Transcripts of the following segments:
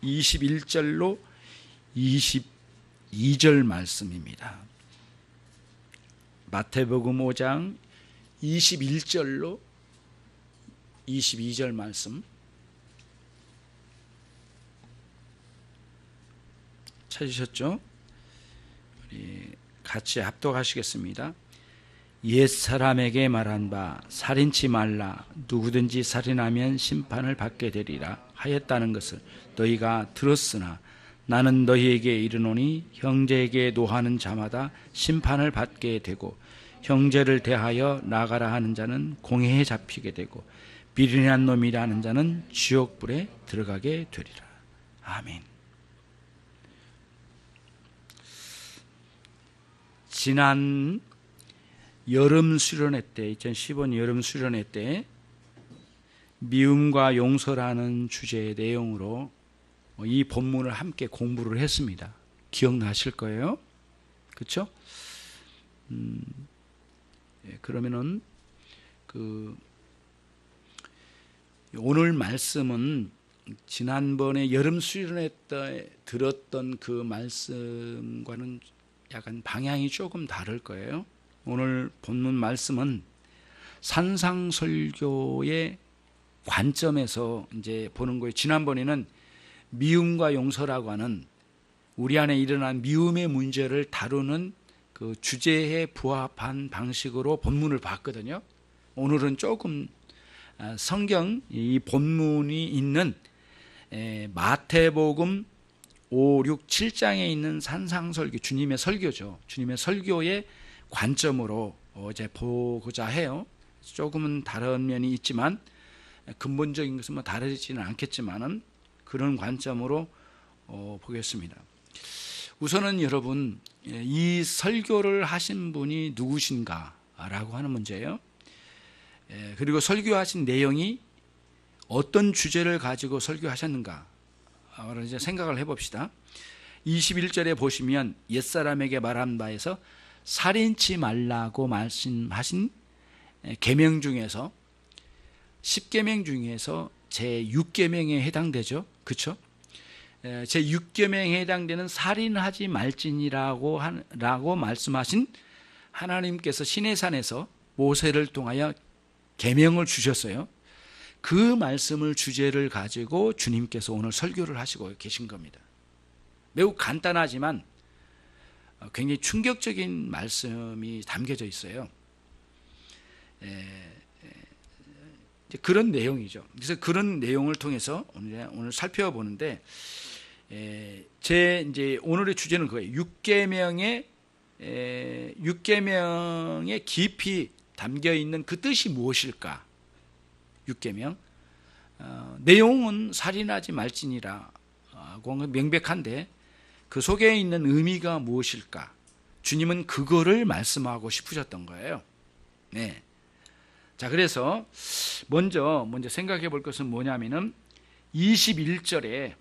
21절로 22절 말씀입니다. 마태복음 5장 21절로 22절 말씀 찾으셨죠? 우리 같이 합독하시겠습니다. 옛사람에게 말한 바 살인치 말라 누구든지 살인하면 심판을 받게 되리라 하였다는 것을 너희가 들었으나 나는 너희에게 이르노니 형제에게 노하는 자마다 심판을 받게 되고 형제를 대하여 나가라 하는 자는 공회에 잡히게 되고 비린한 놈이라 하는 자는 지옥불에 들어가게 되리라. 아멘. 지난 여름 수련회 때 2015년 여름 수련회 때 미움과 용서라는 주제의 내용으로 이 본문을 함께 공부를 했습니다. 기억나실 거예요. 그렇죠? 그러면은 오늘 말씀은 지난번에 여름 수련회 때 들었던 그 말씀과는 약간 방향이 조금 다를 거예요. 오늘 본문 말씀은 산상설교의 관점에서 이제 보는 거예요. 지난번에는 미움과 용서라고 하는 우리 안에 일어난 미움의 문제를 다루는 그 주제에 부합한 방식으로 본문을 봤거든요. 오늘은 조금 성경 이 본문이 있는 마태복음 5, 6, 7장에 있는 산상설교, 주님의 설교죠. 주님의 설교의 관점으로 이제 보고자 해요. 조금은 다른 면이 있지만 근본적인 것은 뭐 다르지는 않겠지만은 그런 관점으로 보겠습니다. 우선은 여러분, 이 설교를 하신 분이 누구신가라고 하는 문제예요. 그리고 설교하신 내용이 어떤 주제를 가지고 설교하셨는가 이제 생각을 해봅시다. 21절에 보시면 옛사람에게 말한 바에서 살인치 말라고 말씀하신 계명 중에서 10계명 중에서 제6계명에 해당되죠. 그렇죠? 제6계명에 해당되는 살인하지 말지니라고 말씀하신 하나님께서 시내산에서 모세를 통하여 계명을 주셨어요. 그 말씀을 주제를 가지고 주님께서 오늘 설교를 하시고 계신 겁니다. 매우 간단하지만 굉장히 충격적인 말씀이 담겨져 있어요. 그런 내용이죠. 그래서 그런 내용을 통해서 오늘 살펴보는데, 이제 오늘의 주제는 그거예요. 6계명의 깊이 담겨 있는 그 뜻이 무엇일까? 6계명 내용은 살인하지 말지니라고 명백한데 그 속에 있는 의미가 무엇일까? 주님은 그거를 말씀하고 싶으셨던 거예요. 네. 자, 그래서 먼저 생각해 볼 것은 뭐냐면은 21절에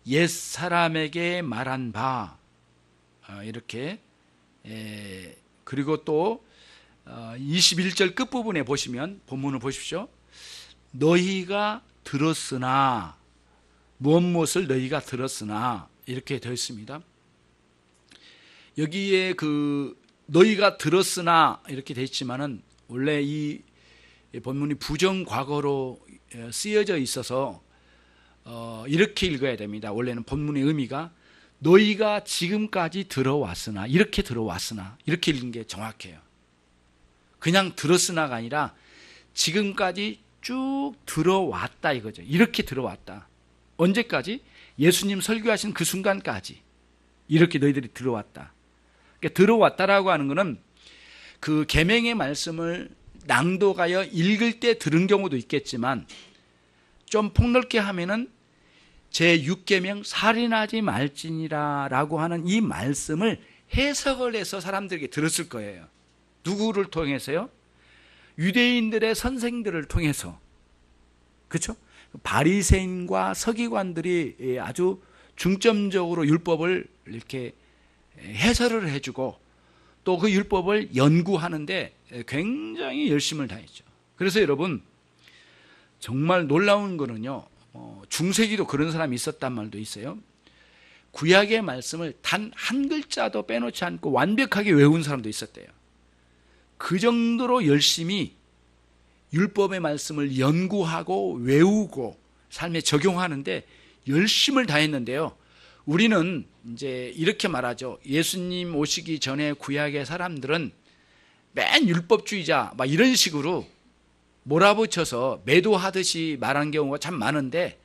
옛사람에게 말한 바 이렇게 그리고 또 21절 끝부분에 보시면 본문을 보십시오. 너희가 들었으나 무엇을 너희가 들었으나 이렇게 되어 있습니다. 여기에 그 너희가 들었으나 이렇게 되어 있지만은 원래 이 본문이 부정과거로 쓰여져 있어서 이렇게 읽어야 됩니다. 원래는 본문의 의미가 너희가 지금까지 들어왔으나 이렇게 읽는 게 정확해요. 그냥 들었으나가 아니라 지금까지 쭉 들어왔다 이거죠. 이렇게 들어왔다. 언제까지? 예수님 설교하신 그 순간까지 이렇게 너희들이 들어왔다. 그러니까 들어왔다라고 하는 것은 그 계명의 말씀을 낭독하여 읽을 때 들은 경우도 있겠지만 좀 폭넓게 하면은 제6계명 살인하지 말지니라라고 하는 이 말씀을 해석을 해서 사람들에게 들었을 거예요. 누구를 통해서요? 유대인들의 선생들을 통해서. 그렇죠? 바리새인과 서기관들이 아주 중점적으로 율법을 이렇게 해설을 해주고 또 그 율법을 연구하는데 굉장히 열심을 다했죠. 그래서 여러분 정말 놀라운 거는요, 중세기도 그런 사람이 있었단 말도 있어요. 구약의 말씀을 단 한 글자도 빼놓지 않고 완벽하게 외운 사람도 있었대요. 그 정도로 열심히 율법의 말씀을 연구하고 외우고 삶에 적용하는데 열심을 다했는데요. 우리는 이제 이렇게 말하죠. 예수님 오시기 전에 구약의 사람들은 맨 율법주의자 막 이런 식으로 몰아붙여서 매도하듯이 말한 경우가 참 많은데,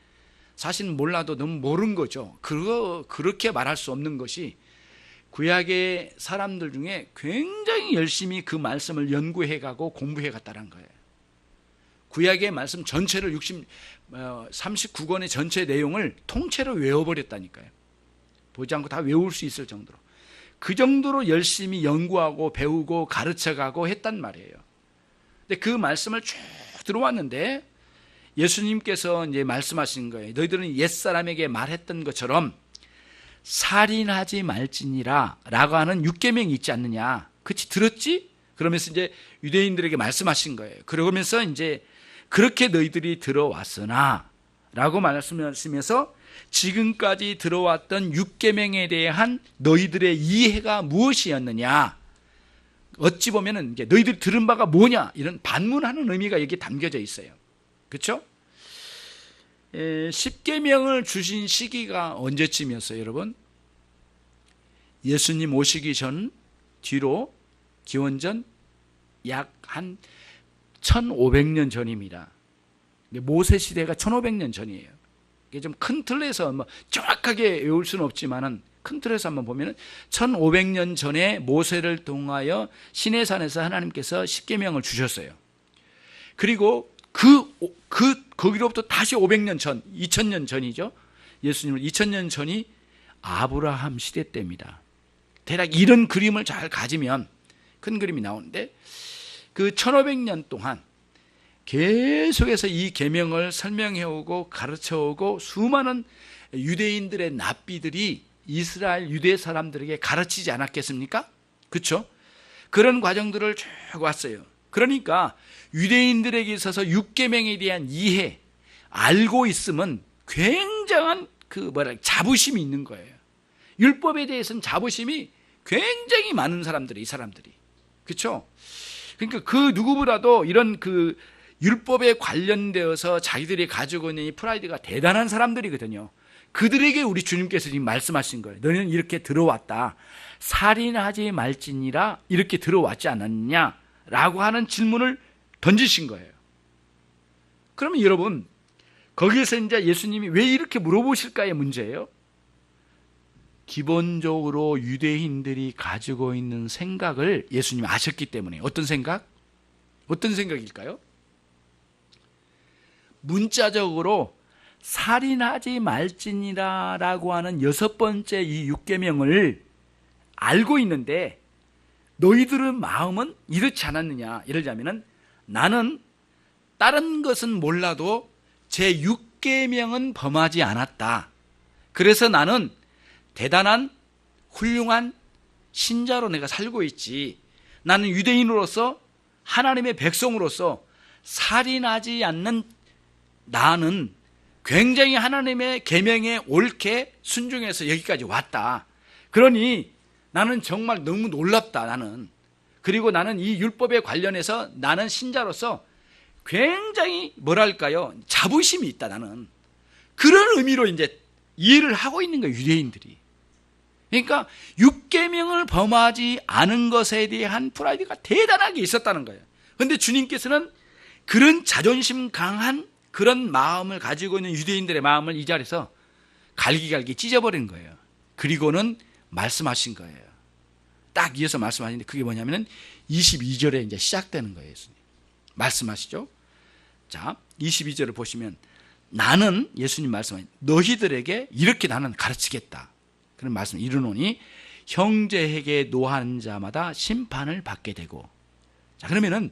사실 몰라도 너무 모르는 거죠. 그렇게 말할 수 없는 것이 구약의 사람들 중에 굉장히 열심히 그 말씀을 연구해가고 공부해갔다는 거예요. 구약의 말씀 전체를 39권의 전체 내용을 통째로 외워버렸다니까요. 보지 않고 다 외울 수 있을 정도로. 그 정도로 열심히 연구하고 배우고 가르쳐가고 했단 말이에요. 근데 그 말씀을 쭉 들어왔는데 예수님께서 이제 말씀하신 거예요. 너희들은 옛사람에게 말했던 것처럼 살인하지 말지니라 라고 하는 육계명이 있지 않느냐. 그치, 들었지? 그러면서 이제 유대인들에게 말씀하신 거예요. 그러면서 이제 그렇게 너희들이 들어왔으나 라고 말씀하시면서 지금까지 들어왔던 육계명에 대한 너희들의 이해가 무엇이었느냐, 어찌 보면은 이제 너희들이 들은 바가 뭐냐, 이런 반문하는 의미가 여기 담겨져 있어요. 그렇죠? 십계명을 주신 시기가 언제쯤이었어요, 여러분? 예수님 오시기 전 뒤로 기원전 약 한 1500년 전입니다. 모세 시대가 1500년 전이에요. 이게 좀 큰 틀에서 뭐 정확하게 외울 수는 없지만은 큰 틀에서 한번 보면은 1500년 전에 모세를 통하여 시내산에서 하나님께서 십계명을 주셨어요. 그리고 거기로부터 다시 500년 전, 2000년 전이죠. 예수님은 2000년 전이 아브라함 시대 때입니다. 대략 이런 그림을 잘 가지면 큰 그림이 나오는데, 그 1500년 동안 계속해서 이 계명을 설명해오고 가르쳐오고 수많은 유대인들의 납비들이 이스라엘 유대 사람들에게 가르치지 않았겠습니까? 그렇죠? 그런 과정들을 쭉 왔어요. 그러니까 유대인들에게 있어서 육계명에 대한 이해, 알고 있으면 굉장한 자부심이 있는 거예요. 율법에 대해서는 자부심이 굉장히 많은 사람들이, 이 사람들이. 그렇죠? 그러니까 그 누구보다도 이런 율법에 관련되어서 자기들이 가지고 있는 이 프라이드가 대단한 사람들이거든요. 그들에게 우리 주님께서 지금 말씀하신 거예요. 너희는 이렇게 들어왔다. 살인하지 말지니라 이렇게 들어왔지 않았냐? 라고 하는 질문을 던지신 거예요. 그러면 여러분, 거기에서 이제 예수님이 왜 이렇게 물어보실까의 문제예요. 기본적으로 유대인들이 가지고 있는 생각을 예수님이 아셨기 때문에. 어떤 생각? 어떤 생각일까요? 문자적으로 살인하지 말지니라 라고 하는 6번째 이 육계명을 알고 있는데 너희들의 마음은 이렇지 않았느냐. 예를 들자면 나는 다른 것은 몰라도 제 6계명은 범하지 않았다. 그래서 나는 대단한 훌륭한 신자로 내가 살고 있지. 나는 유대인으로서 하나님의 백성으로서 살인하지 않는 나는 굉장히 하나님의 계명에 옳게 순종해서 여기까지 왔다. 그러니 나는 정말 너무 놀랍다. 나는. 그리고 나는 이 율법에 관련해서 나는 신자로서 굉장히 뭐랄까요, 자부심이 있다. 나는. 그런 의미로 이제 이해를 하고 있는 거예요, 유대인들이. 그러니까 육계명을 범하지 않은 것에 대한 프라이드가 대단하게 있었다는 거예요. 그런데 주님께서는 그런 자존심 강한 그런 마음을 가지고 있는 유대인들의 마음을 이 자리에서 갈기갈기 찢어버린 거예요. 그리고는 말씀하신 거예요. 딱 이어서 말씀하시는데 그게 뭐냐면은 22절에 이제 시작되는 거예요. 예수님 말씀하시죠. 자, 22절을 보시면 나는, 예수님 말씀하신 너희들에게 이렇게 나는 가르치겠다. 그런 말씀 이르노니 형제에게 노한 자마다 심판을 받게 되고. 자, 그러면은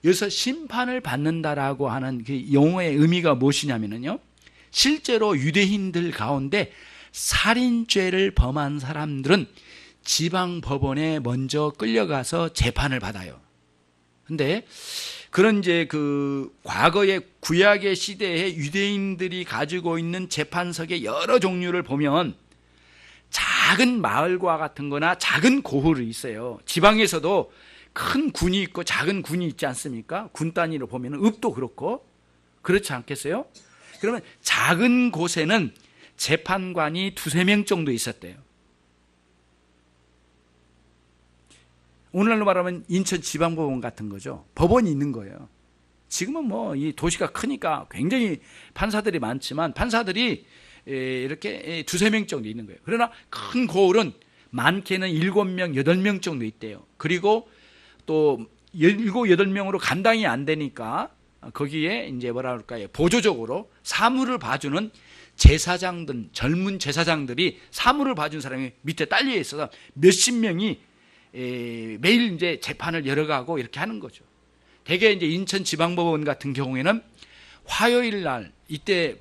여기서 심판을 받는다라고 하는 그 용어의 의미가 무엇이냐면요, 실제로 유대인들 가운데 살인죄를 범한 사람들은 지방 법원에 먼저 끌려가서 재판을 받아요. 근데 그런 이제 그 과거의 구약의 시대에 유대인들이 가지고 있는 재판석의 여러 종류를 보면 작은 마을과 같은 거나 작은 고을이 있어요. 지방에서도 큰 군이 있고 작은 군이 있지 않습니까? 군 단위로 보면 읍도 그렇고 그렇지 않겠어요? 그러면 작은 곳에는 재판관이 2-3명 정도 있었대요. 오늘날로 말하면 인천지방법원 같은 거죠. 법원이 있는 거예요. 지금은 뭐 이 도시가 크니까 굉장히 판사들이 많지만 판사들이 이렇게 2-3명 정도 있는 거예요. 그러나 큰 고을은 많게는 7명, 8명 정도 있대요. 그리고 또 7, 8명으로 감당이 안 되니까 거기에 이제 뭐라 그럴까요? 보조적으로 사무를 봐주는 제사장 등 젊은 제사장들이 사무를 봐준 사람이 밑에 딸려 있어서 몇십 명이 매일 이제 재판을 열어가고 이렇게 하는 거죠. 대개 이제 인천지방법원 같은 경우에는 화요일 날 이때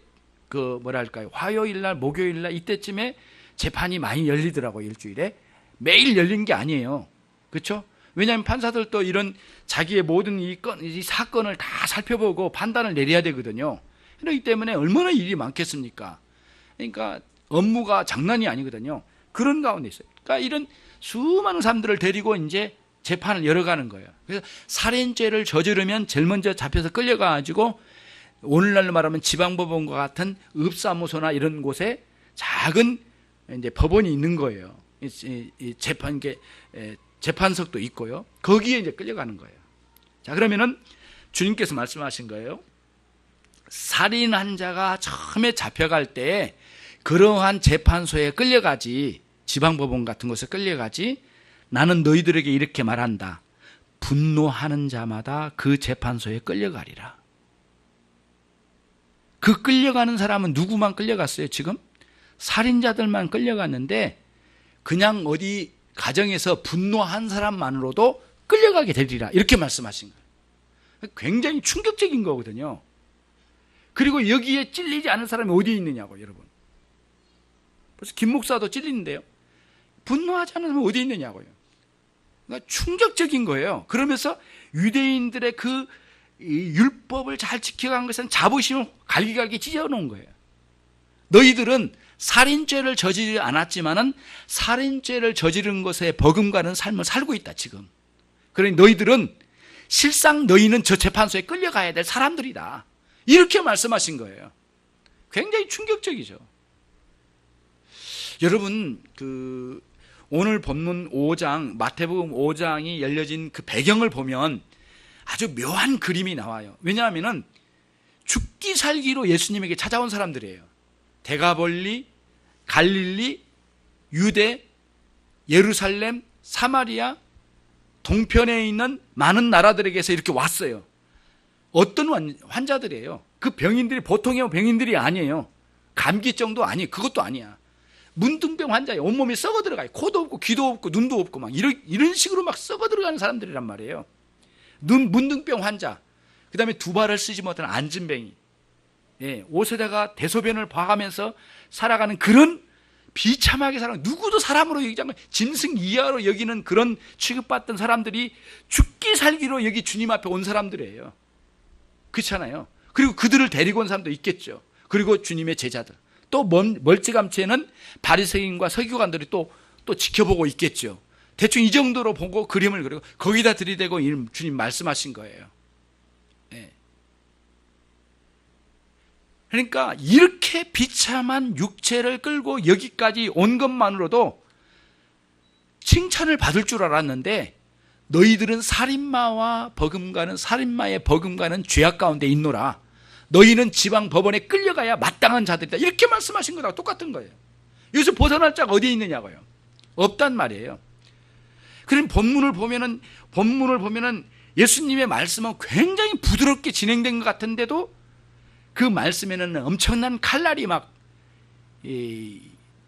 그 뭐랄까요? 화요일 날, 목요일 날 이때쯤에 재판이 많이 열리더라고요. 일주일에 매일 열린 게 아니에요. 그렇죠? 왜냐하면 판사들도 이런 자기의 모든 이 사건을 다 살펴보고 판단을 내려야 되거든요. 그렇기 때문에 얼마나 일이 많겠습니까? 그러니까 업무가 장난이 아니거든요. 그런 가운데 있어요. 그러니까 이런 수많은 사람들을 데리고 이제 재판을 열어가는 거예요. 그래서 살인죄를 저지르면 제일 먼저 잡혀서 끌려가가지고 오늘날로 말하면 지방법원과 같은 읍사무소나 이런 곳에 작은 이제 법원이 있는 거예요. 이 재판석도 있고요. 거기에 이제 끌려가는 거예요. 자, 그러면은 주님께서 말씀하신 거예요. 살인한 자가 처음에 잡혀갈 때 그러한 재판소에 끌려가지, 지방법원 같은 곳에 끌려가지, 나는 너희들에게 이렇게 말한다. 분노하는 자마다 그 재판소에 끌려가리라. 그 끌려가는 사람은 누구만 끌려갔어요, 지금? 살인자들만 끌려갔는데 그냥 어디 가정에서 분노한 사람만으로도 끌려가게 되리라. 이렇게 말씀하신 거예요. 굉장히 충격적인 거거든요. 그리고 여기에 찔리지 않은 사람이 어디에 있느냐고, 여러분. 벌써 김 목사도 찔리는데요. 분노하지 않은 사람이 어디에 있느냐고요. 그러니까 충격적인 거예요. 그러면서 유대인들의 그 율법을 잘 지켜간 것은 자부심을 갈기갈기 찢어놓은 거예요. 너희들은 살인죄를 저지르지 않았지만은 살인죄를 저지른 것에 버금가는 삶을 살고 있다, 지금. 그러니 너희들은 실상 너희는 저 재판소에 끌려가야 될 사람들이다. 이렇게 말씀하신 거예요. 굉장히 충격적이죠. 여러분, 오늘 본문 5장, 마태복음 5장이 열려진 그 배경을 보면 아주 묘한 그림이 나와요. 왜냐하면은 죽기 살기로 예수님에게 찾아온 사람들이에요. 데가볼리, 갈릴리, 유대, 예루살렘, 사마리아, 동편에 있는 많은 나라들에게서 이렇게 왔어요. 어떤 환자들이에요? 그 병인들이 보통의 병인들이 아니에요. 감기증도 아니에요. 그것도 아니야. 문둥병 환자예요. 온몸이 썩어 들어가요. 코도 없고 귀도 없고 눈도 없고 막 이런 식으로 막 썩어 들어가는 사람들이란 말이에요. 문둥병 환자, 그 다음에 두 발을 쓰지 못하는 안진뱅이, 옷에다가 대소변을 봐가면서 살아가는 그런 비참하게 살아가는, 누구도 사람으로 여기지 않고 짐승 이하로 여기는 그런 취급받던 사람들이 죽기 살기로 여기 주님 앞에 온 사람들이에요. 그렇잖아요. 그리고 그들을 데리고 온 사람도 있겠죠. 그리고 주님의 제자들, 또 멀찌감치에는 바리새인과 서기관들이 또 지켜보고 있겠죠. 대충 이 정도로 보고 그림을 그리고 거기다 들이대고 주님 말씀하신 거예요. 그러니까 이렇게 비참한 육체를 끌고 여기까지 온 것만으로도 칭찬을 받을 줄 알았는데 너희들은 살인마의 버금가는 죄악 가운데 있노라. 너희는 지방 법원에 끌려가야 마땅한 자들이다. 이렇게 말씀하신 거랑 똑같은 거예요. 여기서 벗어날 자가 어디에 있느냐고요. 없단 말이에요. 그럼 본문을 보면은 예수님의 말씀은 굉장히 부드럽게 진행된 것 같은데도 그 말씀에는 엄청난 칼날이 막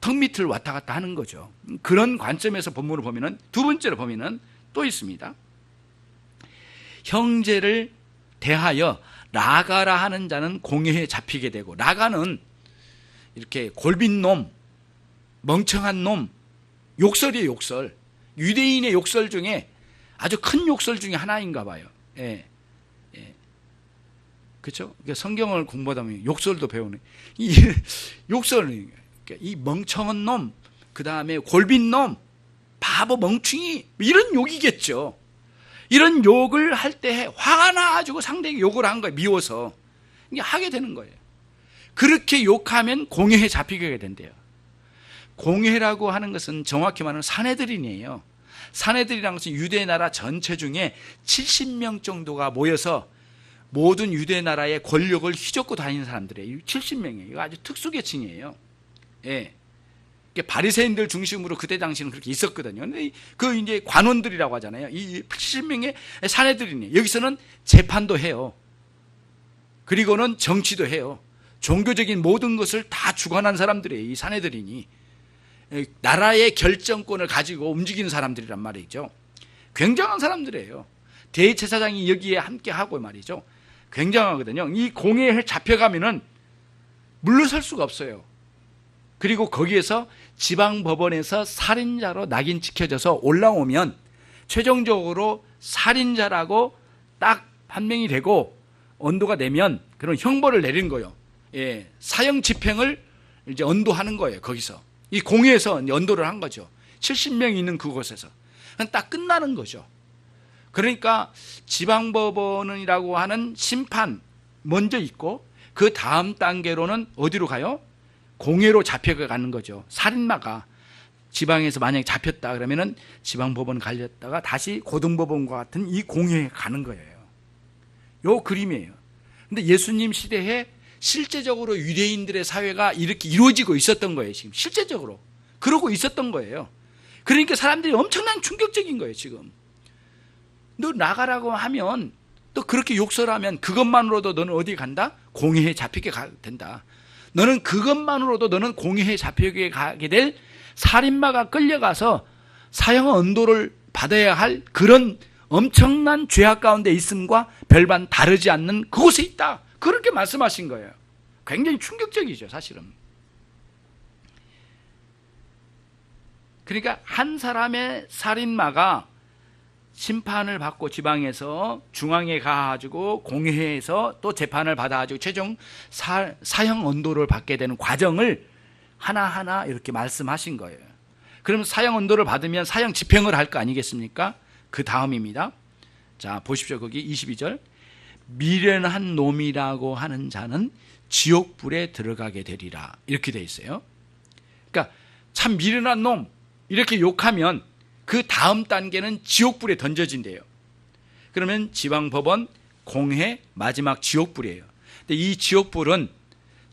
턱 밑을 왔다 갔다 하는 거죠. 그런 관점에서 본문을 보면은 두 번째로 보면은 또 있습니다. 형제를 대하여 라가라 하는 자는 공회에 잡히게 되고, 라가는 이렇게 골빈 놈, 멍청한 놈, 욕설이에요, 욕설. 유대인의 욕설 중에 아주 큰 욕설 중에 하나인가 봐요. 예, 예. 그렇죠? 그러니까 성경을 공부하다 보면 욕설도 배우네. 이 욕설, 이 멍청한 놈, 그 다음에 골빈 놈, 바보 멍충이, 이런 욕이겠죠. 이런 욕을 할 때 화가 나가지고 상대에게 욕을 한 거예요. 미워서. 이게 하게 되는 거예요. 그렇게 욕하면 공회에 잡히게 된대요. 공회라고 하는 것은 정확히 말하면 사내들인이에요. 사내들이라는 것은 유대 나라 전체 중에 70명 정도가 모여서 모든 유대 나라의 권력을 휘젓고 다니는 사람들이에요. 70명이에요. 이거 아주 특수계층이에요. 예. 바리새인들 중심으로 그때 당시는 그렇게 있었거든요. 근데 그 이제 관원들이라고 하잖아요. 이 70명의 사내들이네. 여기서는 재판도 해요. 그리고는 정치도 해요. 종교적인 모든 것을 다 주관한 사람들이에요. 이 사내들이니. 나라의 결정권을 가지고 움직이는 사람들이란 말이죠. 굉장한 사람들이에요. 대제사장이 여기에 함께 하고 말이죠. 굉장하거든요. 이 공회에 잡혀가면은 물러설 수가 없어요. 그리고 거기에서 지방법원에서 살인자로 낙인 찍혀져서 올라오면 최종적으로 살인자라고 딱 판명이 되고 언도가 되면 그런 형벌을 내린 거예요. 예, 사형 집행을 이제 언도하는 거예요. 거기서 이 공회에서 언도를 한 거죠. 70명이 있는 그곳에서 딱 끝나는 거죠. 그러니까 지방법원이라고 하는 심판 먼저 있고 그 다음 단계로는 어디로 가요? 공회로 잡혀가는 거죠. 살인마가 지방에서 만약에 잡혔다 그러면은 지방법원 갈렸다가 다시 고등법원과 같은 이 공회에 가는 거예요. 요 그림이에요. 근데 예수님 시대에 실제적으로 유대인들의 사회가 이렇게 이루어지고 있었던 거예요. 지금 실제적으로 그러고 있었던 거예요. 그러니까 사람들이 엄청난 충격적인 거예요. 지금 너 나가라고 하면 또 그렇게 욕설하면 그것만으로도 너는 어디 간다? 공회에 잡히게 된다. 너는 그것만으로도 너는 공회에 잡히게 가게 될 살인마가 끌려가서 사형 언도를 받아야 할 그런 엄청난 죄악 가운데 있음과 별반 다르지 않는 그곳에 있다. 그렇게 말씀하신 거예요. 굉장히 충격적이죠, 사실은. 그러니까 한 사람의 살인마가 심판을 받고 지방에서 중앙에 가가지고 공회에서 또 재판을 받아가지고 최종 사형 언도를 받게 되는 과정을 하나하나 이렇게 말씀하신 거예요. 그러면 사형 언도를 받으면 사형 집행을 할 거 아니겠습니까? 그 다음입니다. 자, 보십시오. 거기 22절. 미련한 놈이라고 하는 자는 지옥불에 들어가게 되리라. 이렇게 돼 있어요. 그러니까 참 미련한 놈 이렇게 욕하면 그 다음 단계는 지옥불에 던져진대요. 그러면 지방법원, 공회, 마지막 지옥불이에요. 근데 이 지옥불은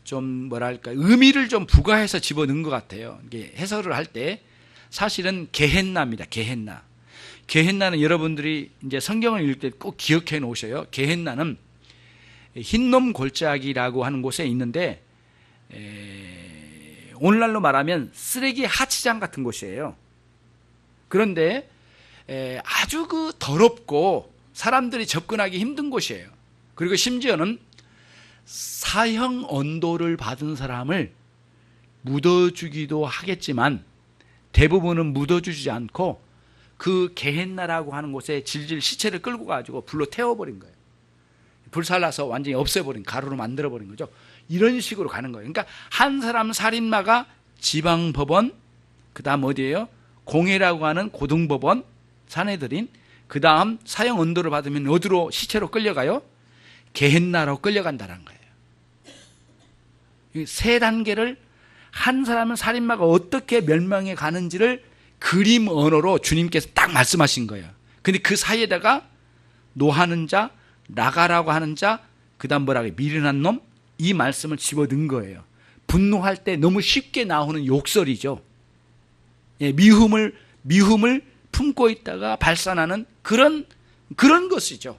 좀 뭐랄까 의미를 좀 부과해서 집어넣은 것 같아요. 이게 해설을 할 때 사실은 게헨나입니다. 게헨나. 게헨나는 여러분들이 이제 성경을 읽을 때 꼭 기억해 놓으셔요. 게헨나는 흰놈 골짜기라고 하는 곳에 있는데 오늘날로 말하면 쓰레기 하치장 같은 곳이에요. 그런데 아주 그 더럽고 사람들이 접근하기 힘든 곳이에요. 그리고 심지어는 사형 언도를 받은 사람을 묻어주기도 하겠지만 대부분은 묻어주지 않고 그 게헨나라고 하는 곳에 질질 시체를 끌고 가지고 불로 태워버린 거예요. 불살라서 완전히 없애버린, 가루로 만들어버린 거죠. 이런 식으로 가는 거예요. 그러니까 한 사람 살인마가 지방법원, 그 다음 어디예요? 공회라고 하는 고등법원, 사내들인, 그 다음 사형 언도를 받으면 어디로 시체로 끌려가요? 게헨나로 끌려간다는 거예요. 세 단계를 한 사람은 살인마가 어떻게 멸망해 가는지를 그림 언어로 주님께서 딱 말씀하신 거예요. 근데 그 사이에다가 노하는 자, 나가라고 하는 자, 그 다음 뭐라고 해요? 미련한 놈, 이 말씀을 집어넣은 거예요. 분노할 때 너무 쉽게 나오는 욕설이죠. 예, 미움을 품고 있다가 발산하는 그런 것이죠.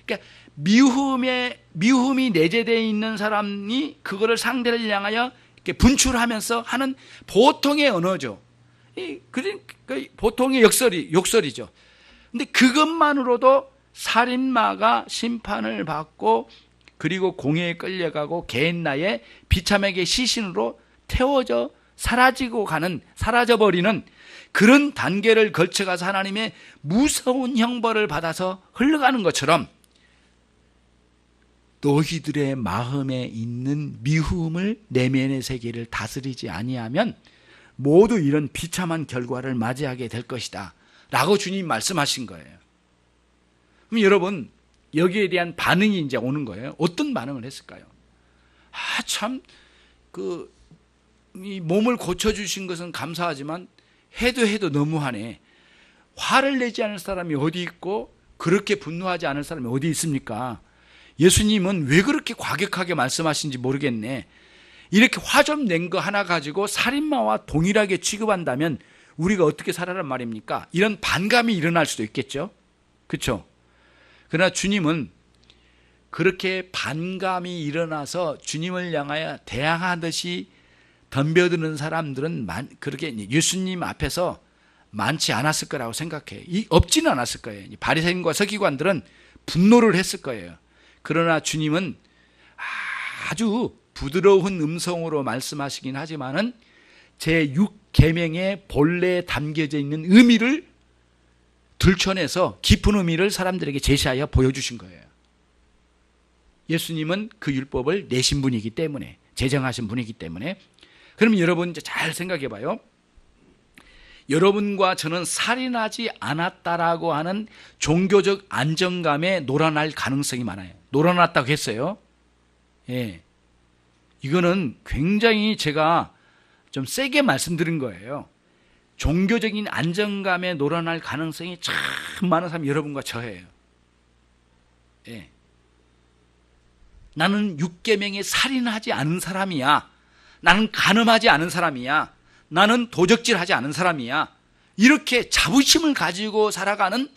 그러니까 미움이 내재되어 있는 사람이 그거를 상대를 향하여 이렇게 분출하면서 하는 보통의 언어죠. 보통의 욕설이죠. 근데 그것만으로도 살인마가 심판을 받고 그리고 공회에 끌려가고 게헨나의 비참하게 시신으로 태워져 사라져버리는 그런 단계를 거쳐가서 하나님의 무서운 형벌을 받아서 흘러가는 것처럼 너희들의 마음에 있는 미움을 내면의 세계를 다스리지 아니하면 모두 이런 비참한 결과를 맞이하게 될 것이다 라고 주님 말씀하신 거예요. 그럼 여러분, 여기에 대한 반응이 이제 오는 거예요. 어떤 반응을 했을까요? 참, 이 몸을 고쳐주신 것은 감사하지만 해도 너무하네. 화를 내지 않을 사람이 어디 있고 그렇게 분노하지 않을 사람이 어디 있습니까? 예수님은 왜 그렇게 과격하게 말씀하신지 모르겠네. 이렇게 화 좀 낸 거 하나 가지고 살인마와 동일하게 취급한다면 우리가 어떻게 살아란 말입니까? 이런 반감이 일어날 수도 있겠죠. 그렇죠? 그러나 주님은 그렇게 반감이 일어나서 주님을 향하여 대항하듯이 덤벼드는 사람들은 그렇게 예수님 앞에서 많지 않았을 거라고 생각해요. 없지는 않았을 거예요. 바리새인과 서기관들은 분노를 했을 거예요. 그러나 주님은 아주 부드러운 음성으로 말씀하시긴 하지만은 제 6계명의 본래에 담겨져 있는 의미를 들춰내서 깊은 의미를 사람들에게 제시하여 보여주신 거예요. 예수님은 그 율법을 내신 분이기 때문에, 제정하신 분이기 때문에. 그러면 여러분 이제 잘 생각해 봐요. 여러분과 저는 살인하지 않았다라고 하는 종교적 안정감에 놀아날 가능성이 많아요. 놀아났다고 했어요. 예. 이거는 굉장히 제가 좀 세게 말씀드린 거예요. 종교적인 안정감에 놀아날 가능성이 참 많은 사람이 여러분과 저예요. 예. 나는 6계명에 살인하지 않은 사람이야. 나는 간음하지 않은 사람이야. 나는 도적질하지 않은 사람이야. 이렇게 자부심을 가지고 살아가는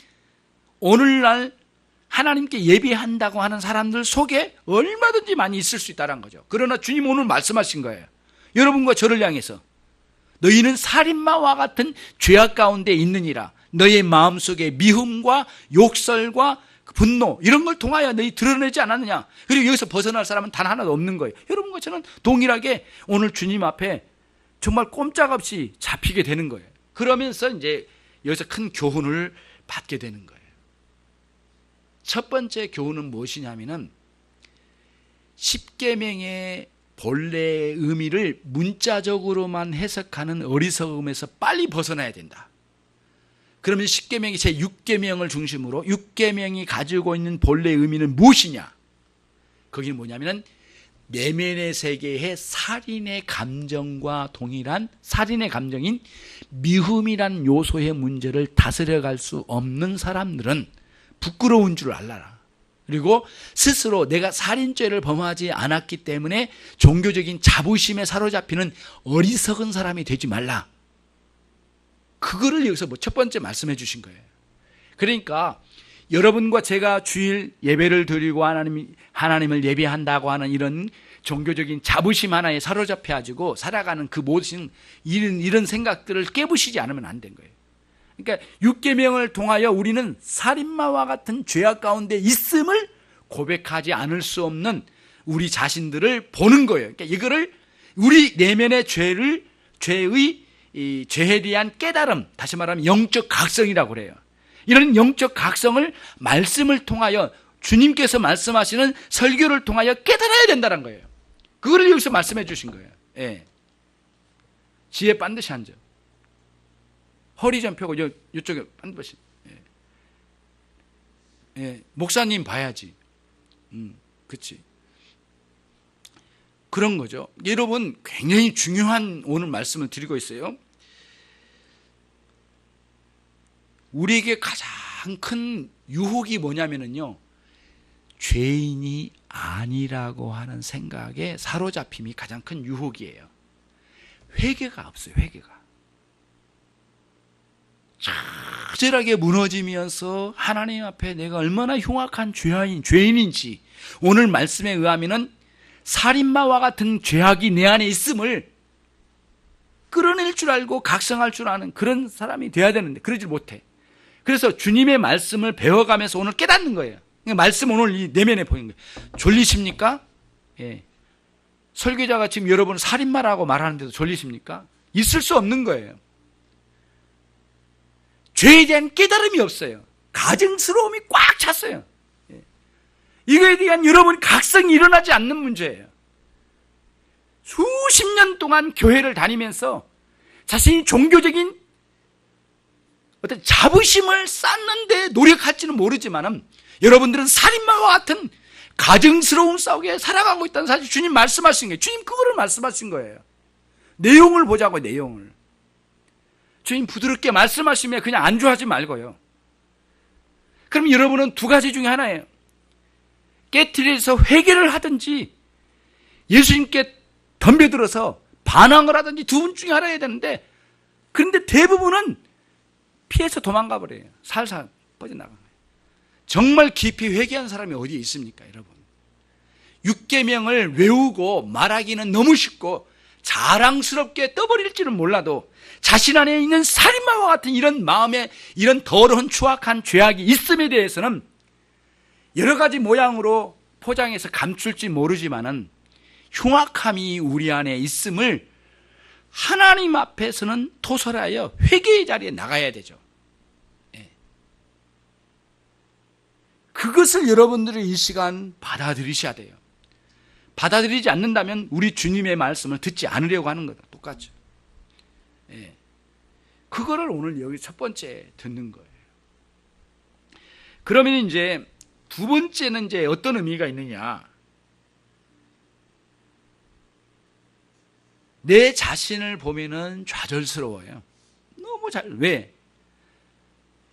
오늘날 하나님께 예배한다고 하는 사람들 속에 얼마든지 많이 있을 수 있다는 거죠. 그러나 주님 오늘 말씀하신 거예요. 여러분과 저를 향해서 너희는 살인마와 같은 죄악 가운데 있느니라. 너의 마음속에 미움과 욕설과 분노 이런 걸 통하여 너희 드러내지 않았느냐. 그리고 여기서 벗어날 사람은 단 하나도 없는 거예요. 여러분과 저는 동일하게 오늘 주님 앞에 정말 꼼짝없이 잡히게 되는 거예요. 그러면서 이제 여기서 큰 교훈을 받게 되는 거예요. 첫 번째 교훈은 무엇이냐면은 10계명의 본래의 의미를 문자적으로만 해석하는 어리석음에서 빨리 벗어나야 된다. 그러면 10계명이 제 6계명을 중심으로 6계명이 가지고 있는 본래의 의미는 무엇이냐? 거기는 뭐냐면은 내면의 세계의 살인의 감정과 동일한 살인의 감정인 미움이란 요소의 문제를 다스려갈 수 없는 사람들은 부끄러운 줄 알라라. 그리고 스스로 내가 살인죄를 범하지 않았기 때문에 종교적인 자부심에 사로잡히는 어리석은 사람이 되지 말라. 그거를 여기서 첫 번째 말씀해 주신 거예요. 그러니까 여러분과 제가 주일 예배를 드리고 하나님을 예배한다고 하는 이런 종교적인 자부심 하나에 사로잡혀 가지고 살아가는 그 모든 이런 생각들을 깨부시지 않으면 안 된 거예요. 그러니까 6계명을 통하여 우리는 살인마와 같은 죄악 가운데 있음을 고백하지 않을 수 없는 우리 자신들을 보는 거예요. 그러니까 이거를 우리 내면의 죄의 죄에 대한 깨달음, 다시 말하면 영적 각성이라고 그래요. 이런 영적 각성을 말씀을 통하여 주님께서 말씀하시는 설교를 통하여 깨달아야 된다는 거예요. 그거를 여기서 말씀해 주신 거예요. 예. 지혜 반드시 앉아. 허리 좀 펴고 이쪽에 반드시. 예. 예. 목사님 봐야지. 그렇지. 그런 거죠. 여러분 굉장히 중요한 오늘 말씀을 드리고 있어요. 우리에게 가장 큰 유혹이 뭐냐면요, 죄인이 아니라고 하는 생각에 사로잡힘이 가장 큰 유혹이에요. 회개가 없어요. 회개가 처절하게 무너지면서 하나님 앞에 내가 얼마나 흉악한 죄인인지 오늘 말씀에 의하면은 살인마와 같은 죄악이 내 안에 있음을 끌어낼 줄 알고 각성할 줄 아는 그런 사람이 돼야 되는데 그러질 못해. 그래서 주님의 말씀을 배워가면서 오늘 깨닫는 거예요. 말씀 오늘 이 내면에 보이는 거예요. 졸리십니까? 예. 설교자가 지금 여러분 살인마라고 말하는데도 졸리십니까? 있을 수 없는 거예요. 죄에 대한 깨달음이 없어요. 가증스러움이 꽉 찼어요. 예. 이거에 대한 여러분 각성이 일어나지 않는 문제예요. 수십 년 동안 교회를 다니면서 자신이 종교적인 어떤 자부심을 쌓는데 노력할지는 모르지만은 여러분들은 살인마와 같은 가증스러운 싸움에 살아가고 있다는 사실 주님 말씀하신 거예요. 주님 그거를 말씀하신 거예요. 내용을 보자고, 내용을. 주님 부드럽게 말씀하시면 그냥 안주하지 말고요. 그럼 여러분은 두 가지 중에 하나예요. 깨트려서 회개를 하든지 예수님께 덤벼들어서 반항을 하든지 두 분 중에 하나 해야 되는데, 그런데 대부분은 피해서 도망가 버려요. 살살 빠져나가는 거예요. 정말 깊이 회개한 사람이 어디에 있습니까, 여러분? 6계명을 외우고 말하기는 너무 쉽고 자랑스럽게 떠버릴지는 몰라도 자신 안에 있는 살인마와 같은 이런 마음에 이런 더러운 추악한 죄악이 있음에 대해서는 여러 가지 모양으로 포장해서 감출지 모르지만은 흉악함이 우리 안에 있음을 하나님 앞에서는 토설하여 회개의 자리에 나가야 되죠. 예. 그것을 여러분들이 이 시간 받아들이셔야 돼요. 받아들이지 않는다면 우리 주님의 말씀을 듣지 않으려고 하는 거다. 똑같죠. 예. 그거를 오늘 여기 첫 번째 듣는 거예요. 그러면 이제 두 번째는 이제 어떤 의미가 있느냐? 내 자신을 보면은 좌절스러워요. 너무 왜?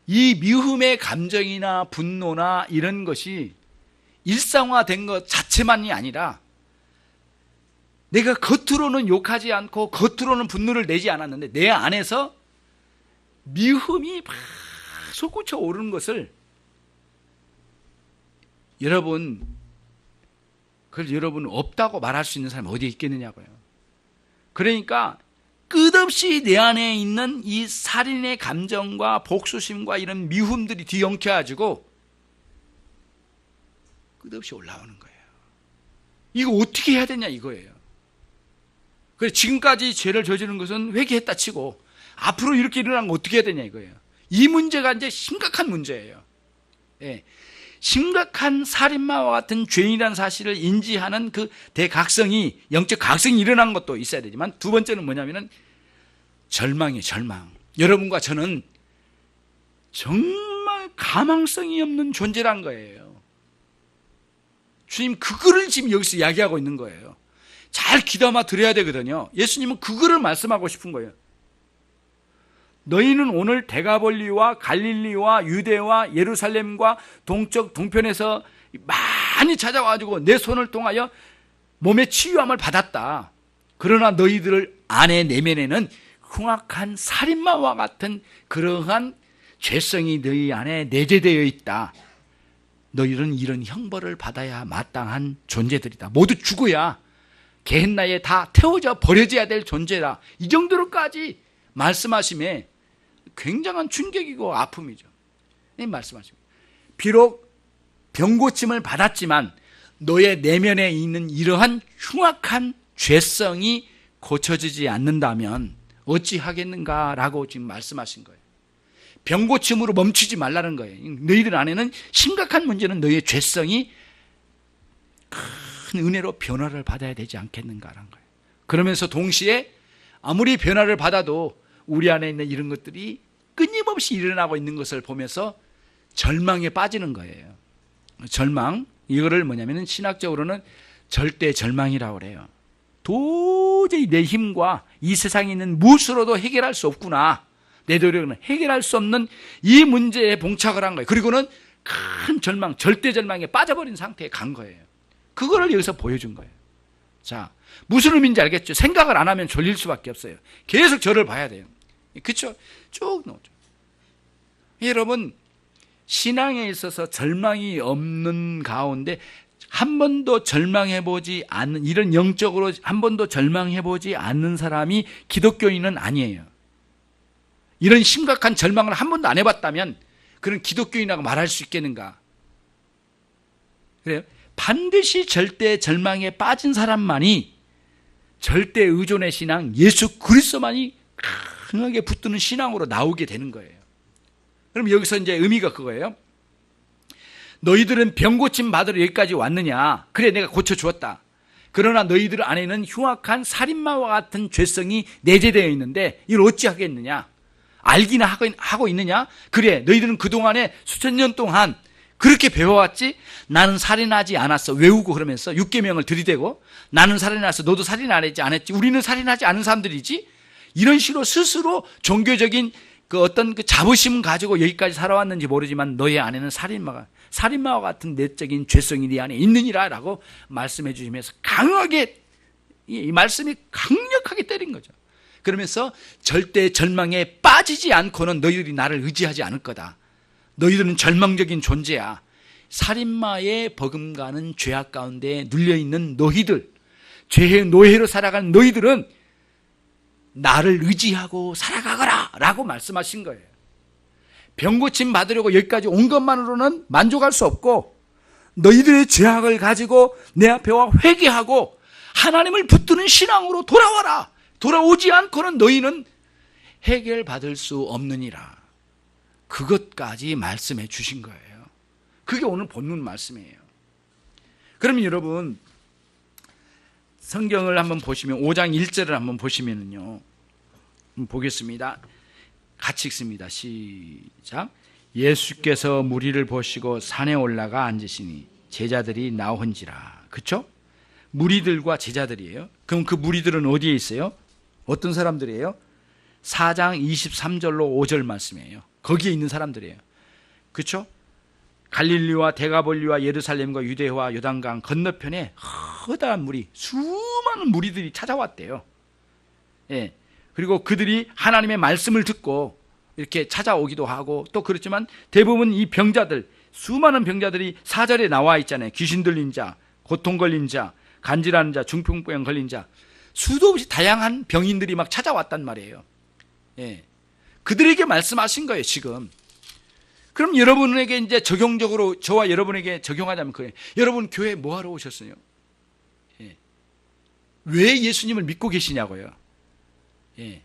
이 미움의 감정이나 분노나 이런 것이 일상화된 것 자체만이 아니라 내가 겉으로는 욕하지 않고 겉으로는 분노를 내지 않았는데 내 안에서 미움이 막 솟구쳐 오르는 것을 여러분, 그걸 여러분 없다고 말할 수 있는 사람이 어디에 있겠느냐고요. 그러니까 끝없이 내 안에 있는 이 살인의 감정과 복수심과 이런 미움들이 뒤엉켜가지고 끝없이 올라오는 거예요. 이거 어떻게 해야 되냐 이거예요. 그래서 지금까지 죄를 저지른 것은 회개했다 치고 앞으로 이렇게 일어나면 어떻게 해야 되냐 이거예요. 이 문제가 이제 심각한 문제예요. 예. 심각한 살인마와 같은 죄인이라는 사실을 인지하는 그 대각성이, 영적 각성이 일어난 것도 있어야 되지만 두 번째는 뭐냐면은 절망이에요. 절망. 여러분과 저는 정말 가망성이 없는 존재란 거예요. 주님 그거를 지금 여기서 이야기하고 있는 거예요. 잘 귀담아 들어야 되거든요. 예수님은 그거를 말씀하고 싶은 거예요. 너희는 오늘 데가볼리와 갈릴리와 유대와 예루살렘과 동쪽 동편에서 많이 찾아와가지고 내 손을 통하여 몸의 치유함을 받았다. 그러나 너희들 안에 내면에는 흉악한 살인마와 같은 그러한 죄성이 너희 안에 내재되어 있다. 너희는 이런 형벌을 받아야 마땅한 존재들이다. 모두 죽어야 게헨나에 다 태워져 버려져야 될 존재다. 이 정도로까지 말씀하심에 굉장한 충격이고 아픔이죠. 말씀하십니다. 비록 병고침을 받았지만 너의 내면에 있는 이러한 흉악한 죄성이 고쳐지지 않는다면 어찌하겠는가라고 지금 말씀하신 거예요. 병고침으로 멈추지 말라는 거예요. 너희들 안에는 심각한 문제는 너희의 죄성이 큰 은혜로 변화를 받아야 되지 않겠는가라는 거예요. 그러면서 동시에 아무리 변화를 받아도 우리 안에 있는 이런 것들이 끊임없이 일어나고 있는 것을 보면서 절망에 빠지는 거예요. 절망, 이거를 뭐냐면은 신학적으로는 절대 절망이라고 그래요. 도저히 내 힘과 이 세상에 있는 무엇으로도 해결할 수 없구나. 내 노력은 해결할 수 없는 이 문제에 봉착을 한 거예요. 그리고는 큰 절망, 절대 절망에 빠져버린 상태에 간 거예요. 그거를 여기서 보여준 거예요. 자, 무슨 의미인지 알겠죠? 생각을 안 하면 졸릴 수밖에 없어요. 계속 저를 봐야 돼요. 그렇죠? 쭉 나오죠. 여러분, 신앙에 있어서 절망이 없는 가운데 한 번도 절망해보지 않는, 이런 영적으로 한 번도 절망해보지 않는 사람이 기독교인은 아니에요. 이런 심각한 절망을 한 번도 안 해봤다면 그런 기독교인이라고 말할 수 있겠는가? 그래요? 반드시 절대 절망에 빠진 사람만이 절대 의존의 신앙, 예수 그리스도만이 강하게 붙드는 신앙으로 나오게 되는 거예요. 그럼 여기서 이제 의미가 그거예요. 너희들은 병 고침 받으러 여기까지 왔느냐? 그래, 내가 고쳐주었다. 그러나 너희들 안에는 흉악한 살인마와 같은 죄성이 내재되어 있는데 이걸 어찌하겠느냐? 알기나 하고 있느냐? 그래, 너희들은 그동안에 수천 년 동안 그렇게 배워왔지? 나는 살인하지 않았어. 외우고 그러면서 육계명을 들이대고, 나는 살인했어. 너도 살인 안 했지? 안 했지? 우리는 살인하지 않은 사람들이지? 이런 식으로 스스로 종교적인 그 어떤 그 자부심 가지고 여기까지 살아왔는지 모르지만 너희 안에는 살인마와 같은 내적인 죄성이 네 안에 있느니라 라고 말씀해 주시면서 강하게, 이 말씀이 강력하게 때린 거죠. 그러면서 절대 절망에 빠지지 않고는 너희들이 나를 의지하지 않을 거다. 너희들은 절망적인 존재야. 살인마의 버금가는 죄악 가운데 눌려있는 너희들, 죄의 노예로 살아가는 너희들은 나를 의지하고 살아가거라 라고 말씀하신 거예요. 병고침 받으려고 여기까지 온 것만으로는 만족할 수 없고, 너희들의 죄악을 가지고 내 앞에 와 회개하고 하나님을 붙드는 신앙으로 돌아와라. 돌아오지 않고는 너희는 해결받을 수 없느니라. 그것까지 말씀해 주신 거예요. 그게 오늘 본문 말씀이에요. 그러면 여러분, 성경을 한번 보시면 5장 1절을 한번 보시면은요, 보겠습니다. 같이 읽습니다. 시작. 예수께서 무리를 보시고 산에 올라가 앉으시니 제자들이 나오는지라. 그렇죠? 무리들과 제자들이에요. 그럼 그 무리들은 어디에 있어요? 어떤 사람들이에요? 4장 23절로 5절 말씀이에요. 거기에 있는 사람들이에요. 그렇죠? 갈릴리와 데가볼리와 예루살렘과 유대와 요단강 건너편에 커다란 무리, 수많은 무리들이 찾아왔대요. 예. 그리고 그들이 하나님의 말씀을 듣고 이렇게 찾아오기도 하고, 또 그렇지만 대부분 이 병자들, 수많은 병자들이 4절에 나와 있잖아요. 귀신 들린 자, 고통 걸린 자, 간질하는 자, 중풍병 걸린 자, 수도 없이 다양한 병인들이 막 찾아왔단 말이에요. 예. 그들에게 말씀하신 거예요, 지금. 그럼 여러분에게 이제 적용적으로 저와 여러분에게 적용하자면 그래요. 여러분 교회에 뭐 하러 오셨어요? 예. 왜 예수님을 믿고 계시냐고요? 예.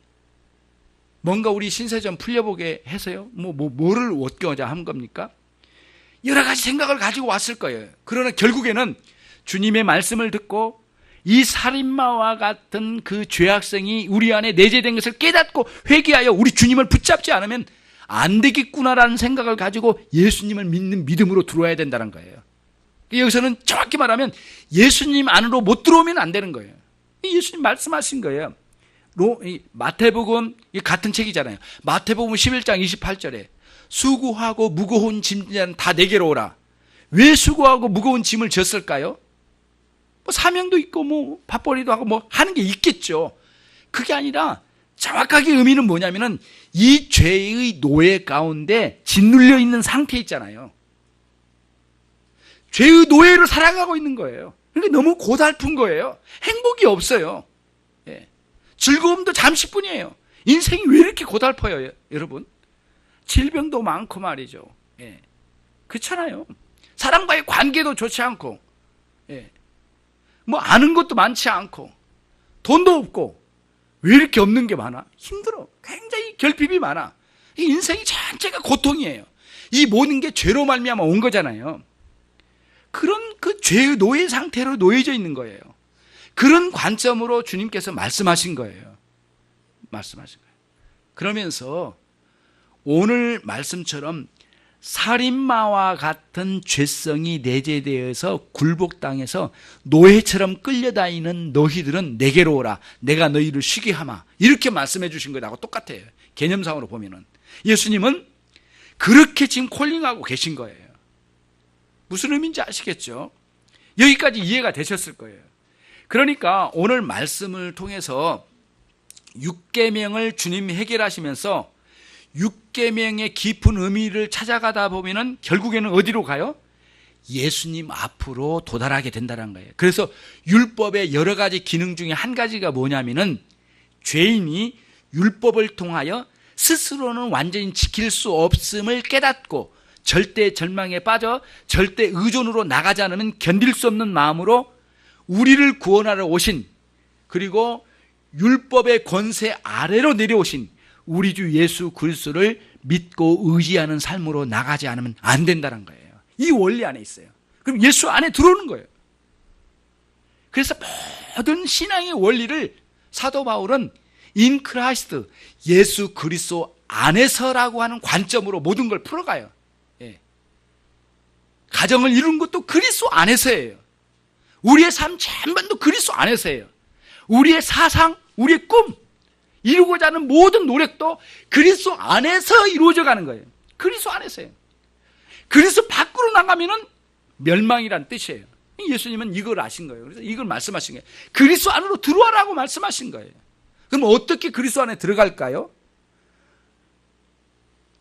뭔가 우리 신세 좀 풀려보게 해서요? 뭐를 얻고자 한 겁니까? 여러 가지 생각을 가지고 왔을 거예요. 그러나 결국에는 주님의 말씀을 듣고 이 살인마와 같은 그 죄악성이 우리 안에 내재된 것을 깨닫고 회개하여 우리 주님을 붙잡지 않으면 안 되겠구나라는 생각을 가지고 예수님을 믿는 믿음으로 들어와야 된다는 거예요. 여기서는 정확히 말하면 예수님 안으로 못 들어오면 안 되는 거예요. 예수님 말씀하신 거예요. 마태복음 같은 책이잖아요. 마태복음 11장 28절에 수고하고 무거운 짐자는 다 내게로 오라. 왜 수고하고 무거운 짐을 졌을까요? 뭐 사명도 있고 뭐 밥벌이도 하고 뭐 하는 게 있겠죠. 그게 아니라 정확하게 의미는 뭐냐면은 이 죄의 노예 가운데 짓눌려 있는 상태 있잖아요. 죄의 노예로 살아가고 있는 거예요. 그러니까 너무 고달픈 거예요. 행복이 없어요. 예. 즐거움도 잠시뿐이에요. 인생이 왜 이렇게 고달퍼요, 여러분? 질병도 많고 말이죠. 예. 그렇잖아요. 사람과의 관계도 좋지 않고, 예. 뭐 아는 것도 많지 않고, 돈도 없고, 왜 이렇게 없는 게 많아? 힘들어. 굉장히 결핍이 많아. 이 인생이 전체가 고통이에요. 이 모든 게 죄로 말미암아 온 거잖아요. 그런 그 죄의 노예 상태로 놓여져 있는 거예요. 그런 관점으로 주님께서 말씀하신 거예요. 말씀하신 거예요. 그러면서 오늘 말씀처럼 살인마와 같은 죄성이 내재되어서 굴복당해서 노예처럼 끌려다니는 너희들은 내게로 오라. 내가 너희를 쉬게 하마. 이렇게 말씀해 주신 거하고 똑같아요. 개념상으로 보면은. 예수님은 그렇게 지금 콜링하고 계신 거예요. 무슨 의미인지 아시겠죠? 여기까지 이해가 되셨을 거예요. 그러니까 오늘 말씀을 통해서 6계명을 주님이 해결하시면서 6계명의 깊은 의미를 찾아가다 보면은 결국에는 어디로 가요? 예수님 앞으로 도달하게 된다는 거예요. 그래서 율법의 여러 가지 기능 중에 한 가지가 뭐냐면은 죄인이 율법을 통하여 스스로는 완전히 지킬 수 없음을 깨닫고 절대 절망에 빠져 절대 의존으로 나가지 않으면 견딜 수 없는 마음으로 우리를 구원하러 오신, 그리고 율법의 권세 아래로 내려오신 우리 주 예수 그리스도를 믿고 의지하는 삶으로 나가지 않으면 안 된다는 거예요. 이 원리 안에 있어요. 그럼 예수 안에 들어오는 거예요. 그래서 모든 신앙의 원리를 사도 바울은 in Christ, 예수 그리스도 안에서라고 하는 관점으로 모든 걸 풀어가요. 예. 가정을 이룬 것도 그리스도 안에서예요. 우리의 삶 전반도 그리스도 안에서예요. 우리의 사상, 우리의 꿈, 이루고자 하는 모든 노력도 그리스도 안에서 이루어져 가는 거예요. 그리스도 안에서예요. 그리스도 밖으로 나가면은 멸망이란 뜻이에요. 예수님은 이걸 아신 거예요. 그래서 이걸 말씀하신 거예요. 그리스도 안으로 들어와라고 말씀하신 거예요. 그럼 어떻게 그리스도 안에 들어갈까요?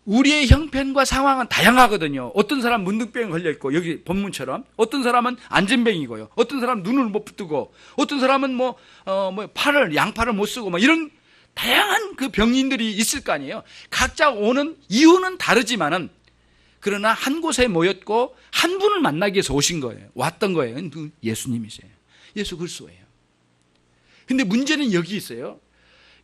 우리의 형편과 상황은 다양하거든요. 어떤 사람은 문둥병에 걸려있고, 여기 본문처럼. 어떤 사람은 안전병이고요. 어떤 사람은 눈을 못 뜨고, 어떤 사람은 양팔을 못 쓰고, 이런 다양한 그 병인들이 있을 거 아니에요. 각자 오는 이유는 다르지만은, 그러나 한 곳에 모였고, 한 분을 만나기 위해서 오신 거예요. 왔던 거예요. 예수님이세요. 예수 그리스도예요. 근데 문제는 여기 있어요.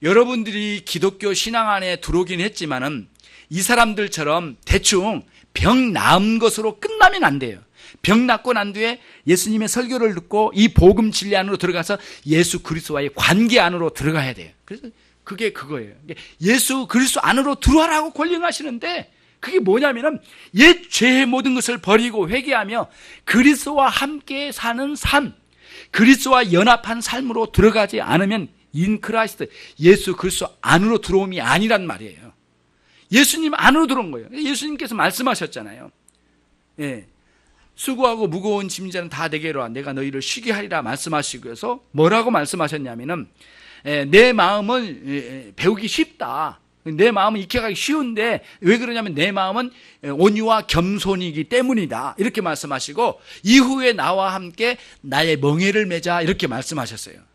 여러분들이 기독교 신앙 안에 들어오긴 했지만은, 이 사람들처럼 대충 병 나은 것으로 끝나면 안 돼요. 병 낫고 난 뒤에 예수님의 설교를 듣고 이 복음 진리 안으로 들어가서 예수 그리스도와의 관계 안으로 들어가야 돼요. 그래서 그게 그거예요. 예수 그리스도 안으로 들어와라고 권령하시는데, 그게 뭐냐면은 옛 죄의 모든 것을 버리고 회개하며 그리스도와 함께 사는 삶, 그리스도와 연합한 삶으로 들어가지 않으면 인 크라이스트, 예수 그리스도 안으로 들어옴이 아니란 말이에요. 예수님 안으로 들어온 거예요. 예수님께서 말씀하셨잖아요. 예. 수고하고 무거운 짐자는 다 내게로 와, 내가 너희를 쉬게 하리라 말씀하시고서 뭐라고 말씀하셨냐면은, 내 마음은 배우기 쉽다. 내 마음은 익혀가기 쉬운데 왜 그러냐면 내 마음은 온유와 겸손이기 때문이다. 이렇게 말씀하시고, 이후에 나와 함께 나의 멍에를 매자, 이렇게 말씀하셨어요.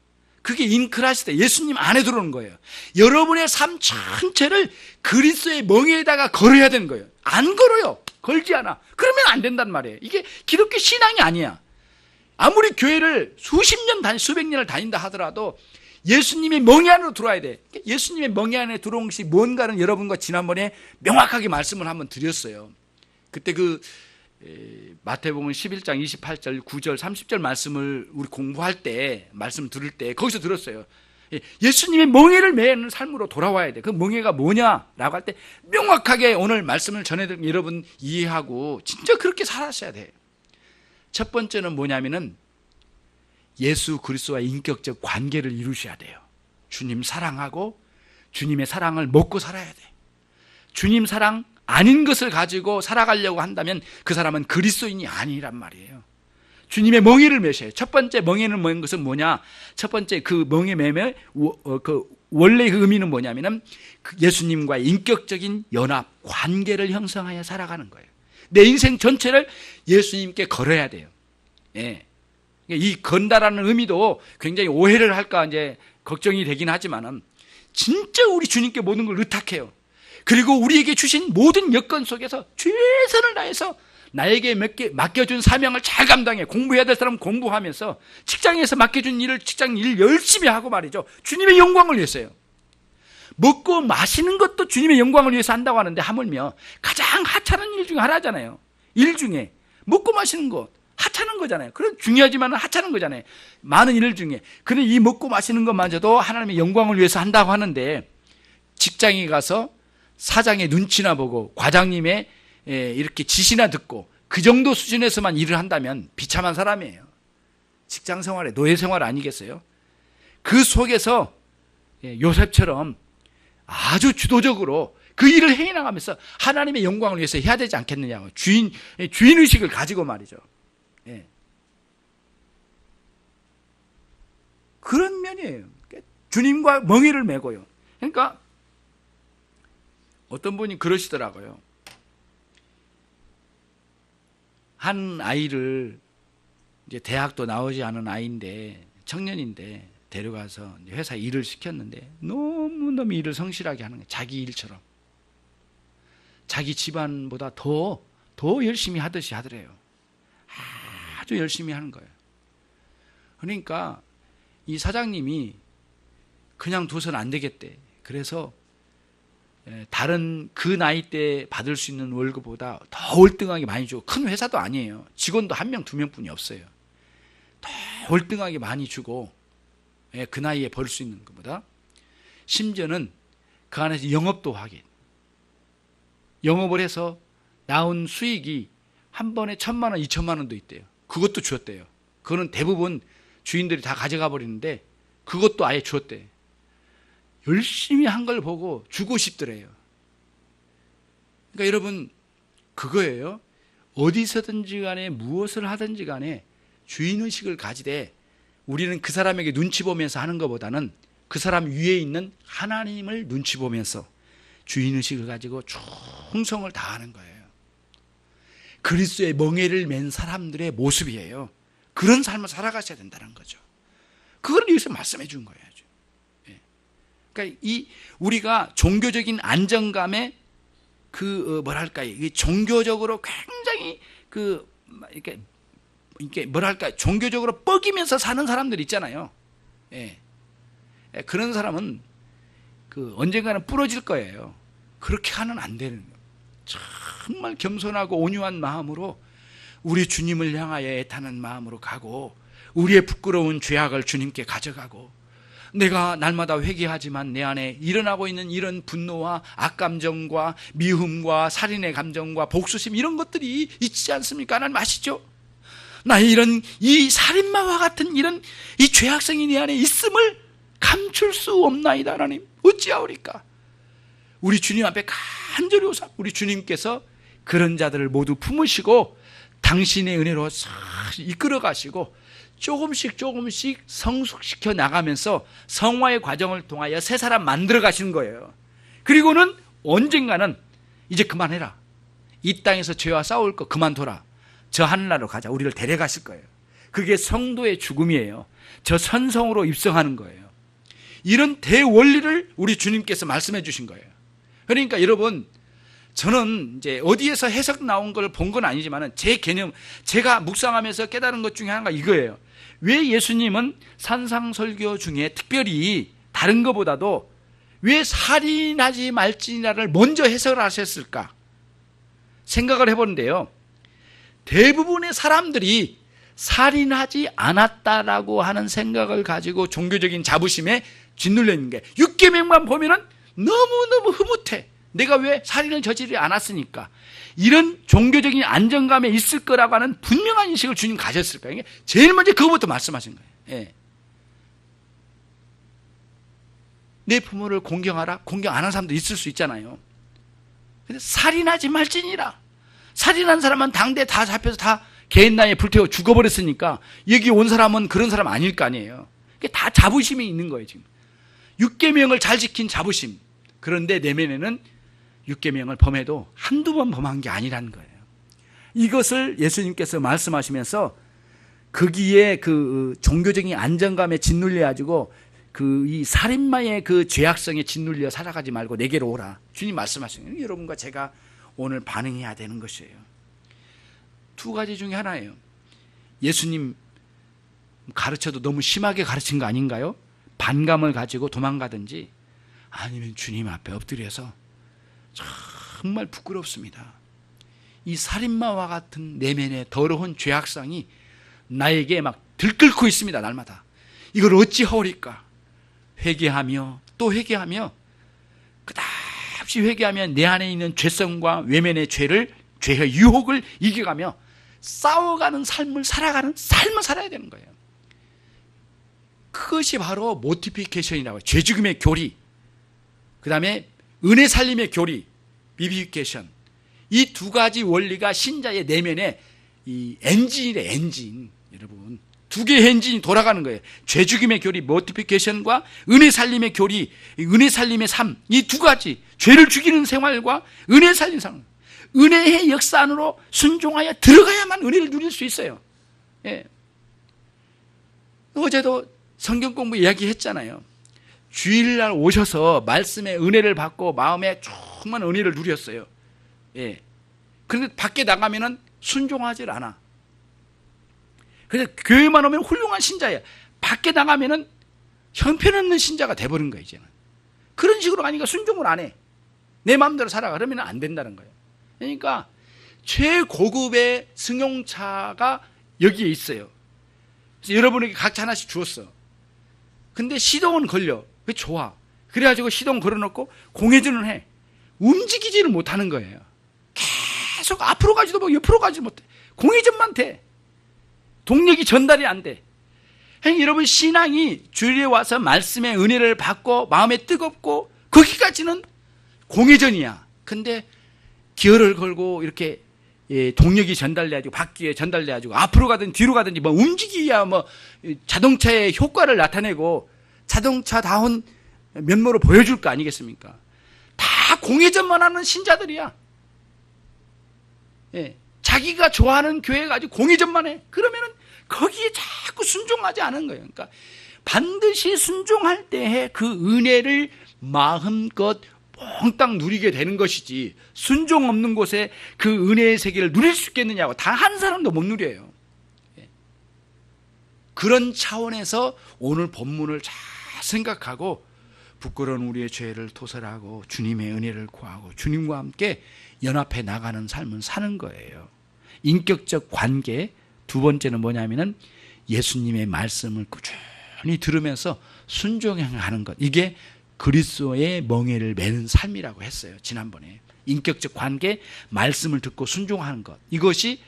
그게 인크라시다. 예수님 안에 들어오는 거예요. 여러분의 삶 전체를 그리스도의 멍에에다가 걸어야 되는 거예요. 안 걸어요. 걸지 않아. 그러면 안 된단 말이에요. 이게 기독교 신앙이 아니야. 아무리 교회를 수백 년을 다닌다 하더라도 예수님의 멍에 안으로 들어와야 돼. 예수님의 멍에 안에 들어온 것이 뭔가는 여러분과 지난번에 명확하게 말씀을 한번 드렸어요. 그때 마태복음 11장 28절, 9절, 30절 말씀을 우리 공부할 때, 말씀 들을 때 거기서 들었어요. 예수님의 멍에를 매는 삶으로 돌아와야 돼. 그 멍에가 뭐냐라고 할 때 명확하게 오늘 말씀을 전해드리면 여러분 이해하고 진짜 그렇게 살아셔야 돼. 첫 번째는 뭐냐면은 예수 그리스도와 인격적 관계를 이루셔야 돼요. 주님 사랑하고 주님의 사랑을 먹고 살아야 돼. 주님 사랑 아닌 것을 가지고 살아가려고 한다면 그 사람은 그리스도인이 아니란 말이에요. 주님의 멍에를 매셔요. 첫 번째 멍에를 매는 것은 뭐냐? 첫 번째 그 멍에 매매 원래 그 의미는 뭐냐면은 예수님과의 인격적인 연합, 관계를 형성하여 살아가는 거예요. 내 인생 전체를 예수님께 걸어야 돼요. 예. 이 건다라는 의미도 굉장히 오해를 할까 이제 걱정이 되긴 하지만은 진짜 우리 주님께 모든 걸 의탁해요. 그리고 우리에게 주신 모든 여건 속에서 최선을 다해서 나에게 맡겨준 사명을 잘 감당해. 공부해야 될 사람은 공부하면서 직장에서 맡겨준 일을 직장 일 열심히 하고 말이죠. 주님의 영광을 위해서요. 먹고 마시는 것도 주님의 영광을 위해서 한다고 하는데 하물며 가장 하찮은 일 중에 하나잖아요. 일 중에 먹고 마시는 것 하찮은 거잖아요. 그런 중요하지만 하찮은 거잖아요. 많은 일 중에. 그런데 이 먹고 마시는 것마저도 하나님의 영광을 위해서 한다고 하는데, 직장에 가서 사장의 눈치나 보고 과장님의 이렇게 지시나 듣고 그 정도 수준에서만 일을 한다면 비참한 사람이에요. 직장 생활에 노예 생활 아니겠어요? 그 속에서 요셉처럼 아주 주도적으로 그 일을 해나가면서 하나님의 영광을 위해서 해야 되지 않겠느냐고. 주인의식을 가지고 말이죠. 예. 그런 면이에요. 주님과 멍에를 메고요. 그러니까 어떤 분이 그러시더라고요. 한 아이를 이제 대학도 나오지 않은 아이인데, 청년인데 데려가서 회사에 일을 시켰는데 너무너무 일을 성실하게 하는 거예요. 자기 일처럼. 자기 집안보다 더 열심히 하듯이 하더래요. 아주 열심히 하는 거예요. 그러니까 이 사장님이 그냥 둬서는 안 되겠대. 그래서 다른 그 나이 때 받을 수 있는 월급보다 더 월등하게 많이 주고, 큰 회사도 아니에요. 직원도 1명, 2명뿐이 없어요. 더 월등하게 많이 주고, 그 나이에 벌 수 있는 것보다. 심지어는 그 안에서 영업도 하게, 영업을 해서 나온 수익이 한 번에 1,000만 원, 2,000만 원도 있대요. 그것도 주었대요. 그거는 대부분 주인들이 다 가져가 버리는데 그것도 아예 주었대요. 열심히 한 걸 보고 주고 싶더래요. 그러니까 여러분, 그거예요. 어디서든지 간에 무엇을 하든지 간에 주인의식을 가지되, 우리는 그 사람에게 눈치 보면서 하는 것보다는 그 사람 위에 있는 하나님을 눈치 보면서 주인의식을 가지고 충성을 다하는 거예요. 그리스도의 멍에를 맨 사람들의 모습이에요. 그런 삶을 살아가셔야 된다는 거죠. 그걸 여기서 말씀해 준 거예요. 그러니까 우리가 종교적인 안정감에 뭐랄까요, 종교적으로 굉장히 이렇게 뭐랄까, 종교적으로 뻐기면서 사는 사람들 있잖아요. 그런 사람은 언젠가는 부러질 거예요. 그렇게 하면 안 되는 거예요. 정말 겸손하고 온유한 마음으로 우리 주님을 향하여 애타는 마음으로 가고, 우리의 부끄러운 죄악을 주님께 가져가고, 내가 날마다 회개하지만 내 안에 일어나고 있는 이런 분노와 악감정과 미움과 살인의 감정과 복수심, 이런 것들이 있지 않습니까? 하나님 아시죠? 나의 이 살인마와 같은 이런 이 죄악성이 내 안에 있음을 감출 수 없나이다. 하나님 어찌하오리까? 우리 주님 앞에 간절히 오사, 우리 주님께서 그런 자들을 모두 품으시고 당신의 은혜로 이끌어 가시고 조금씩 성숙시켜 나가면서 성화의 과정을 통하여 새 사람 만들어 가시는 거예요. 그리고는 언젠가는 이제 그만해라, 이 땅에서 죄와 싸울 거 그만둬라, 저 하늘나라로 가자, 우리를 데려가실 거예요. 그게 성도의 죽음이에요. 저 선성으로 입성하는 거예요. 이런 대원리를 우리 주님께서 말씀해 주신 거예요. 그러니까 여러분, 저는 이제 어디에서 해석 나온 걸 본 건 아니지만 제 개념, 제가 묵상하면서 깨달은 것 중에 하나가 이거예요. 왜 예수님은 산상설교 중에 특별히 다른 것보다도 왜 살인하지 말지니라를 먼저 해석을 하셨을까 생각을 해보는데요, 대부분의 사람들이 살인하지 않았다라고 하는 생각을 가지고 종교적인 자부심에 짓눌려 있는 게, 6계명만 보면은 너무너무 흐뭇해. 내가 왜 살인을 저지르지 않았으니까. 이런 종교적인 안정감에 있을 거라고 하는 분명한 인식을 주님 가졌을 거예요. 제일 먼저 그거부터 말씀하신 거예요. 내 부모를 공경하라. 공경 안 하는 사람도 있을 수 있잖아요. 근데 살인하지 말지니라. 살인한 사람은 당대 다 잡혀서 다 개인 나이에 불태워 죽어버렸으니까 여기 온 사람은 그런 사람 아닐 거 아니에요. 다 자부심이 있는 거예요. 지금 6계명을 잘 지킨 자부심. 그런데 내면에는 6계명을 범해도 한두 번 범한 게 아니라는 거예요. 이것을 예수님께서 말씀하시면서 거기에 그 종교적인 안정감에 짓눌려 가지고 이 살인마의 그 죄악성에 짓눌려 살아가지 말고 내게로 오라. 주님 말씀하시는 거예요. 여러분과 제가 오늘 반응해야 되는 것이에요. 두 가지 중에 하나예요. 예수님 가르쳐도 너무 심하게 가르친 거 아닌가요? 반감을 가지고 도망가든지, 아니면 주님 앞에 엎드려서 정말 부끄럽습니다, 이 살인마와 같은 내면의 더러운 죄악성이 나에게 막 들끓고 있습니다. 날마다 이걸 어찌하오리까? 회개하며 또 회개하며 끝없이 회개하며 내 안에 있는 죄성과 외면의 죄의 유혹을 이겨가며 싸워가는 삶을 살아가는 삶을 살아야 되는 거예요. 그것이 바로 모티피케이션이라고 해요. 죄죽임의 교리, 그 다음에 은혜 살림의 교리, 비비피케이션. 이 두 가지 원리가 신자의 내면에 이 엔진이래, 엔진. 여러분, 두 개의 엔진이 돌아가는 거예요. 죄죽임의 교리, 모티피케이션과 은혜 살림의 교리, 은혜 살림의 삶. 이 두 가지, 죄를 죽이는 생활과 은혜 살림 생활. 은혜의 역사 안으로 순종하여 들어가야만 은혜를 누릴 수 있어요. 예. 어제도 성경 공부 이야기했잖아요. 주일날 오셔서 말씀의 은혜를 받고 마음에 충만한 은혜를 누렸어요. 예. 그런데 밖에 나가면은 순종하지 않아. 그래서 교회만 오면 훌륭한 신자예요. 밖에 나가면은 형편없는 신자가 돼버린 거예요, 이제는. 그런 식으로 가니까 순종을 안 해. 내 마음대로 살아가. 그러면 안 된다는 거예요. 그러니까 최고급의 승용차가 여기에 있어요. 그래서 여러분에게 각자 하나씩 주었어. 근데 시동은 걸려. 왜 좋아? 그래가지고 시동 걸어놓고 공회전을 해. 움직이지를 못하는 거예요. 계속 앞으로 가지도 못, 옆으로 가지도 못해. 공회전만 돼. 동력이 전달이 안 돼. 여러분, 신앙이 주일에 와서 말씀의 은혜를 받고 마음에 뜨겁고 거기까지는 공회전이야. 근데 기어를 걸고 이렇게 동력이 전달돼가지고 바퀴에 전달돼가지고 앞으로 가든지 뒤로 가든지 뭐 움직이야 뭐 자동차의 효과를 나타내고 자동차다운 면모로 보여줄 거 아니겠습니까? 다 공회전만 하는 신자들이야. 예, 자기가 좋아하는 교회 가지고 공회전만 해. 그러면은 거기에 자꾸 순종하지 않은 거예요. 그러니까 반드시 순종할 때에 그 은혜를 마음껏 몽땅 누리게 되는 것이지, 순종 없는 곳에 그 은혜의 세계를 누릴 수 있겠느냐고 단 한 사람도 못 누려요. 그런 차원에서 오늘 본문을 잘 생각하고 부끄러운 우리의 죄를 토설하고 주님의 은혜를 구하고 주님과 함께 연합해 나가는 삶을 사는 거예요. 인격적 관계, 두 번째는 뭐냐면은 예수님의 말씀을 꾸준히 들으면서 순종하는 것. 이게 그리스도의 멍에를 매는 삶이라고 했어요. 지난번에 인격적 관계, 말씀을 듣고 순종하는 것, 이것이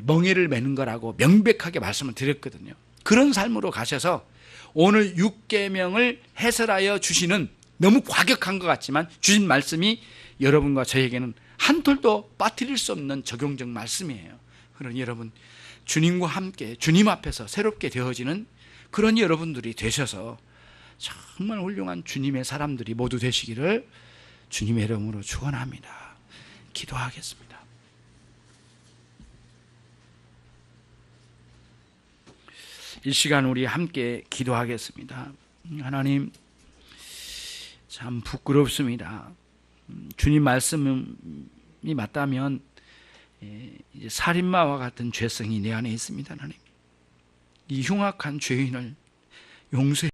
멍에를 매는 거라고 명백하게 말씀을 드렸거든요. 그런 삶으로 가셔서 오늘 6계명을 해설하여 주시는, 너무 과격한 것 같지만 주신 말씀이 여러분과 저에게는 한 톨도 빠뜨릴 수 없는 적용적 말씀이에요. 그러니 여러분, 주님과 함께 주님 앞에서 새롭게 되어지는 그런 여러분들이 되셔서 정말 훌륭한 주님의 사람들이 모두 되시기를 주님의 이름으로 축원합니다. 기도하겠습니다. 이 시간 우리 함께 기도하겠습니다. 하나님, 참 부끄럽습니다. 주님 말씀이 맞다면 살인마와 같은 죄성이 내 안에 있습니다. 하나님, 이 흉악한 죄인을 용서해